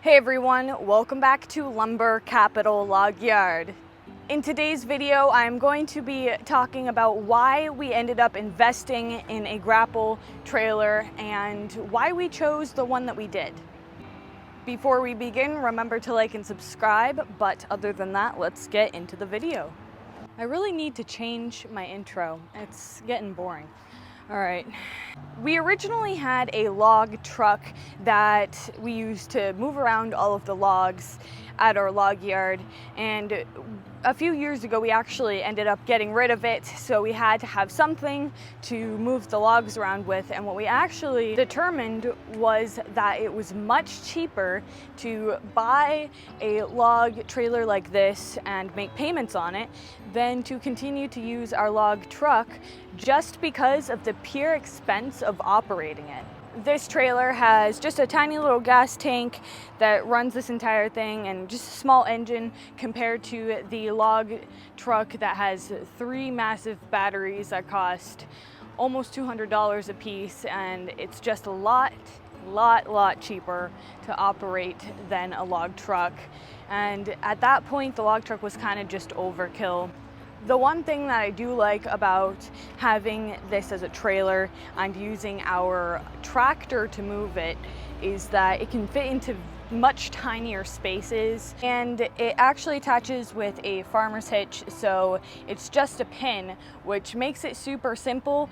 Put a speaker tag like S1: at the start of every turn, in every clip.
S1: Hey everyone, welcome back to Lumber Capital Log Yard. In today's video, I'm going to be talking about why we ended up investing in a Grapple trailer and why we chose the one that we did. Before we begin, remember to like and subscribe, but other than that, let's get into the video. I really need to change my intro. It's getting boring. All right. We originally had a log truck that we used to move around all of the logs at our log yard, and a few years ago we actually ended up getting rid of it, so we had to have something to move the logs around with. And what we actually determined was that it was much cheaper to buy a log trailer like this and make payments on it than to continue to use our log truck, just because of the pure expense of operating it. This trailer has just a tiny little gas tank that runs this entire thing and just a small engine compared to the log truck that has 3 massive batteries that cost almost $200 a piece, and it's just a lot cheaper to operate than a log truck. And at that point, the log truck was kind of just overkill. The one thing that I do like about having this as a trailer and using our tractor to move it is that it can fit into much tinier spaces, and it actually attaches with a farmer's hitch, so it's just a pin, which makes it super simple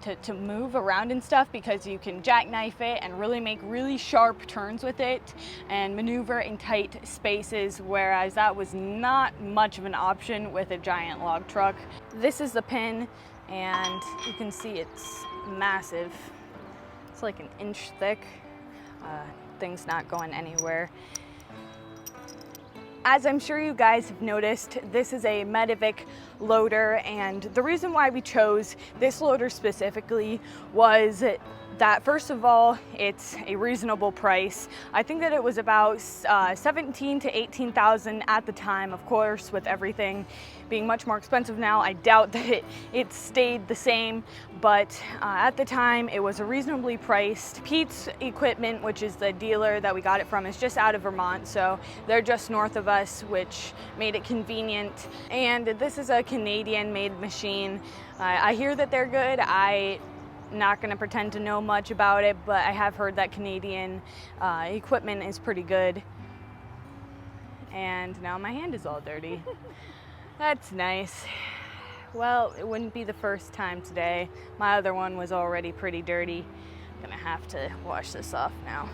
S1: to move around and stuff, because you can jackknife it and really make really sharp turns with it and maneuver in tight spaces, whereas that was not much of an option with a giant log truck. This is the pin, and you can see it's massive. It's like an inch thick. Thing's not going anywhere. As I'm sure you guys have noticed, this is a metavic loader, and the reason why we chose this loader specifically was that, first of all, it's a reasonable price. I think that it was about $17,000 to $18,000 at the time. Of course, with everything being much more expensive now, I doubt that it stayed the same, but at the time it was a reasonably priced. Pete's Equipment, which is the dealer that we got it from, is just out of Vermont, so they're just north of us, which made it convenient. And this is a Canadian-made machine. I hear that they're good. I'm not going to pretend to know much about it, but I have heard that Canadian equipment is pretty good. And now my hand is all dirty. That's nice. Well, it wouldn't be the first time today. My other one was already pretty dirty. I'm gonna have to wash this off now.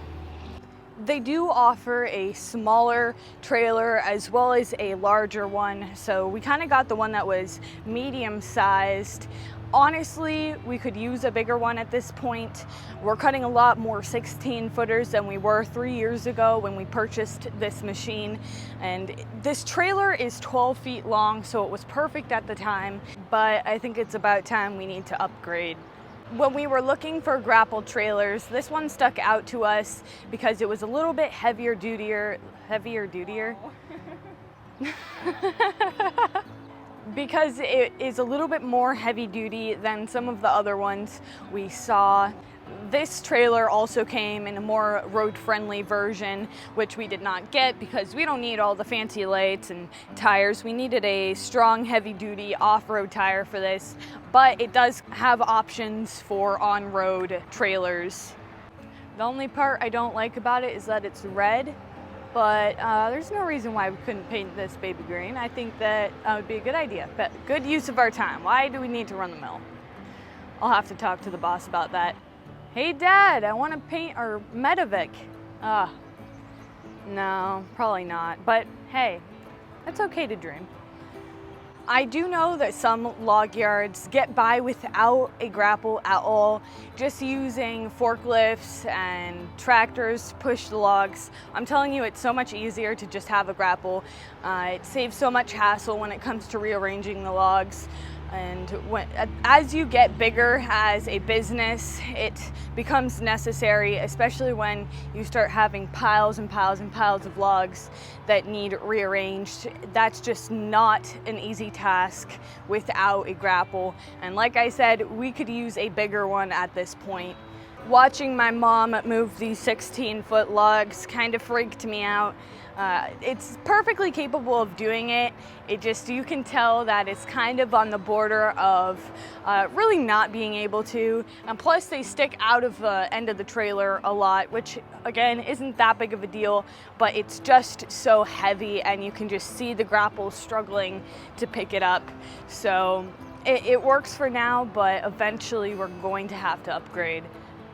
S1: They do offer a smaller trailer as well as a larger one, so we kind of got the one that was medium sized. Honestly, we could use a bigger one at this point. We're cutting a lot more 16-footers than we were 3 years ago when we purchased this machine. And this trailer is 12 feet long, so it was perfect at the time, but I think it's about time we need to upgrade. When we were looking for Grapple trailers, this one stuck out to us because it was a little bit heavier dutier. Because it is a little bit more heavy duty than some of the other ones we saw. This trailer also came in a more road-friendly version, which we did not get because we don't need all the fancy lights and tires. We needed a strong, heavy-duty off-road tire for this, but it does have options for on-road trailers. The only part I don't like about it is that it's red, but there's no reason why we couldn't paint this baby green. I think that would be a good idea, but good use of our time. Why do we need to run the mill? I'll have to talk to the boss about that. Hey Dad, I want to paint our metavic. No, probably not, but hey, it's okay to dream. I do know that some log yards get by without a Grapple at all, just using forklifts and tractors to push the logs. I'm telling you, it's so much easier to just have a Grapple. It saves so much hassle when it comes to rearranging the logs. And as you get bigger as a business, it becomes necessary, especially when you start having piles and piles and piles of logs that need rearranged. That's just not an easy task without a Grapple. And like I said, we could use a bigger one at this point. Watching my mom move these 16-foot lugs kind of freaked me out. It's perfectly capable of doing it. It just, you can tell that it's kind of on the border of really not being able to. And plus they stick out of the end of the trailer a lot, which again, isn't that big of a deal, but it's just so heavy and you can just see the grapple struggling to pick it up. So it works for now, but eventually we're going to have to upgrade.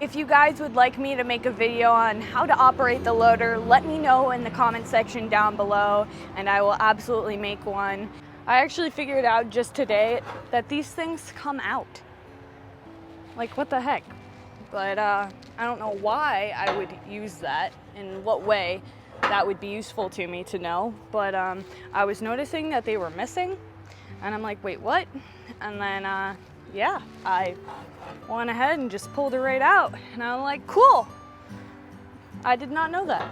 S1: If you guys would like me to make a video on how to operate the loader, let me know in the comment section down below and I will absolutely make one. I actually figured out just today that these things come out. Like, what the heck? But I don't know why I would use that, in what way that would be useful to me to know. But I was noticing that they were missing and I'm like, wait, what? And then yeah, I went ahead and just pulled it right out. And I'm like, cool. I did not know that.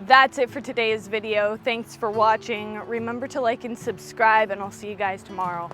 S1: That's it for today's video. Thanks for watching. Remember to like and subscribe, and I'll see you guys tomorrow.